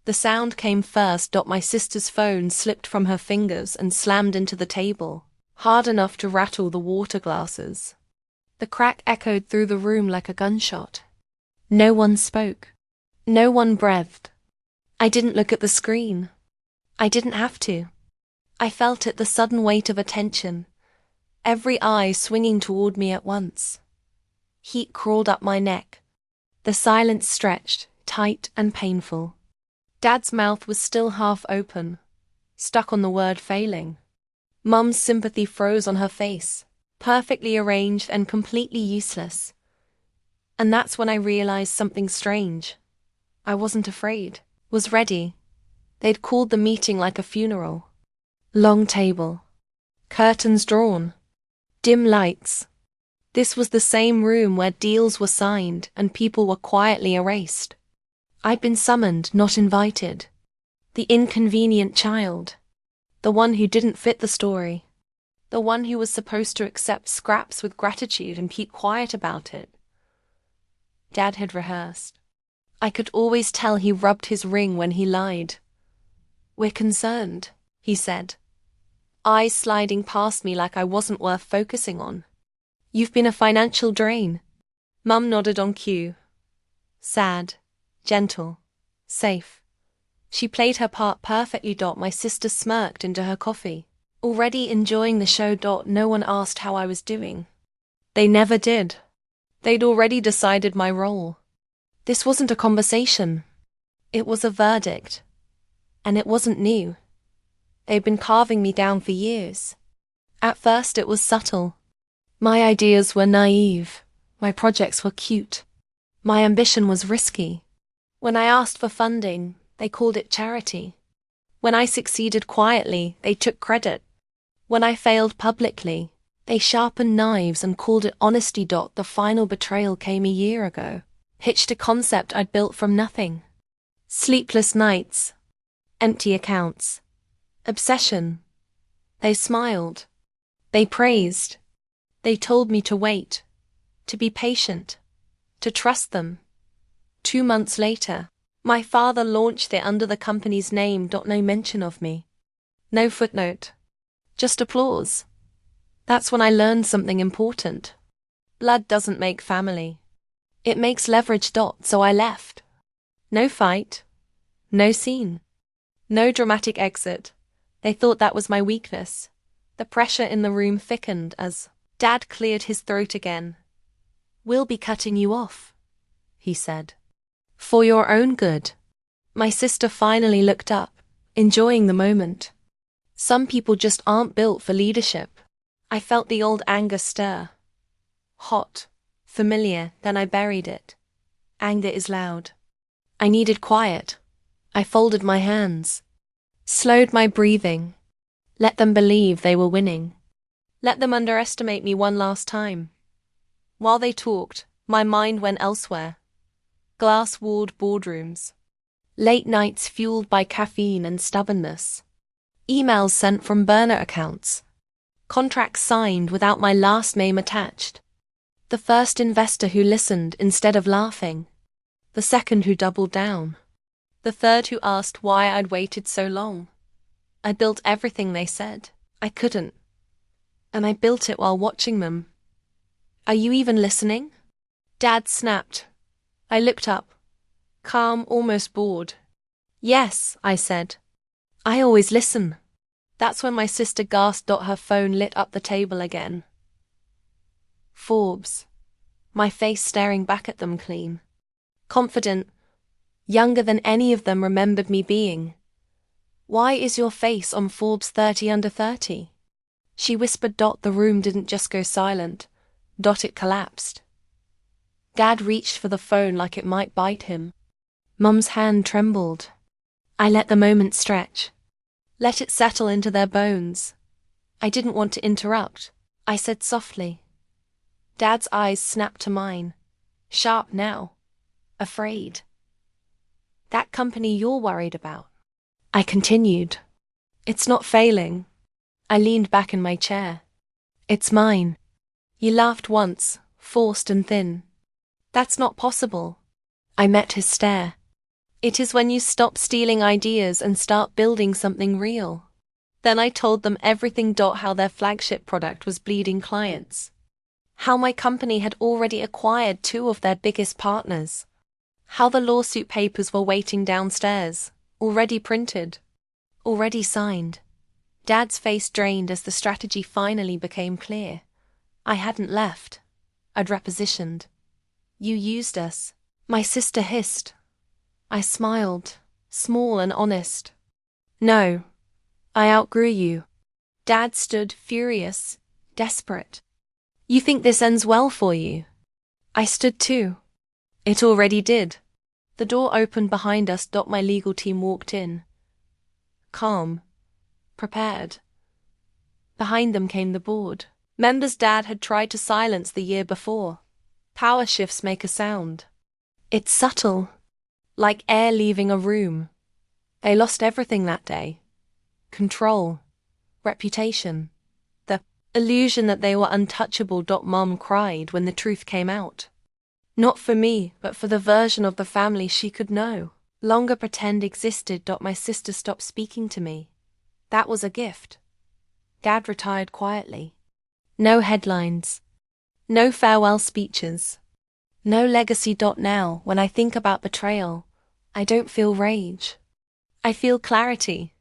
The sound came first. My sister's phone slipped from her fingers and slammed into the table, hard enough to rattle the water glasses. The crack echoed through the room like a gunshot. No one spoke. No one breathed. I didn't look at the screen. I didn't have to. I felt it, the sudden weight of attention, every eye swinging toward me at once. Heat crawled up my neck. The silence stretched, tight and painful. Dad's mouth was still half open, stuck on the word failing. Mum's sympathy froze on her face, perfectly arranged and completely useless. And that's when I realized something strange. I wasn't afraid, was ready. They'd called the meeting like a funeral. Long table. Curtains drawn. Dim lights. This was the same room where deals were signed and people were quietly erased. I'd been summoned, not invited. The inconvenient child. The one who didn't fit the story. The one who was supposed to accept scraps with gratitude and keep quiet about it. Dad had rehearsed. I could always tell he rubbed his ring when he lied. "We're concerned," he said, eyes sliding past me like I wasn't worth focusing on. "You've been a financial drain." Mum nodded on cue. Sad, gentle, safe. She played her part perfectly. My sister smirked into her coffee, already enjoying the show. No one asked how I was doing. They never did. They'd already decided my role. This wasn't a conversation. It was a verdict. And it wasn't new. They'd been carving me down for years. At first it was subtle. My ideas were naive. My projects were cute. My ambition was risky. When I asked for funding, they called it charity. When I succeeded quietly, they took credit. When I failed publicly, they sharpened knives and called it honesty. The final betrayal came a year ago. Pitched a concept I'd built from nothing. Sleepless nights. Empty accounts. Obsession. They smiled. They praised. They told me to wait. To be patient. To trust them. 2 months later, my father launched it under the company's name. No mention of me. No footnote. Just applause. That's when I learned something important. Blood doesn't make family. It makes leverage. So I left. No fight. No scene. No dramatic exit. They thought that was my weakness. The pressure in the room thickened as Dad cleared his throat again. "We'll be cutting you off," he said. "For your own good." My sister finally looked up, enjoying the moment. Some people just aren't built for leadership. I felt the old anger stir. Hot, familiar, then I buried it. Anger is loud. I needed quiet. I folded my hands. Slowed my breathing. Let them believe they were winning. Let them underestimate me one last time. While they talked, my mind went elsewhere. Glass-walled boardrooms. Late nights fueled by caffeine and stubbornness. Emails sent from burner accounts. Contracts signed without my last name attached. The first investor who listened instead of laughing. The second who doubled down. The third who asked why I'd waited so long. I built everything they said. I couldn't. And I built it while watching them. "Are you even listening?" Dad snapped. I looked up. Calm, almost bored. "Yes," I said. "I always listen." That's when my sister gasped. Her phone lit up the table again. Forbes. My face staring back at them clean. Confident. Younger than any of them remembered me being. "Why is your face on Forbes 30 under 30? She whispered. The room didn't just go silent. It collapsed. Dad reached for the phone like it might bite him. Mum's hand trembled. I let the moment stretch. Let it settle into their bones. I didn't want to interrupt. I said softly. Dad's eyes snapped to mine. Sharp now. Afraid. "That company you're worried about." I continued. "It's not failing." I leaned back in my chair. "It's mine." You laughed once, forced and thin. "That's not possible." I met his stare. It is when you stop stealing ideas and start building something real. Then I told them everything. How their flagship product was bleeding clients. How my company had already acquired 2 of their biggest partners. How the lawsuit papers were waiting downstairs, already printed, already signed. Dad's face drained as the strategy finally became clear. I hadn't left. I'd repositioned. You used us. My sister hissed. I smiled, small and honest. No, I outgrew you. Dad stood furious, desperate. You think this ends well for you? I stood too. It already did. The door opened behind us. My legal team walked in. Calm. Prepared. Behind them came the board. Members Dad had tried to silence the year before. Power shifts make a sound. It's subtle. Like air leaving a room. They lost everything that day. Control. Reputation. The illusion that they were untouchable. Mom cried when the truth came out. Not for me, but for the version of the family she could know. Longer pretend existed. My sister stopped speaking to me. That was a gift. Dad retired quietly. No headlines. No farewell speeches. No legacy. Now, when I think about betrayal, I don't feel rage. I feel clarity.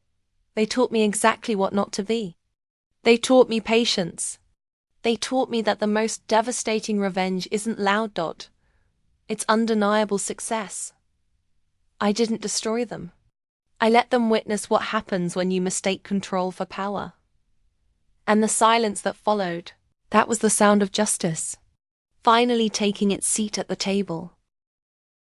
They taught me exactly what not to be. They taught me patience. They taught me that the most devastating revenge isn't loud. It's undeniable success. I didn't destroy them. I let them witness what happens when you mistake control for power. And the silence that followed, that was the sound of justice, finally taking its seat at the table.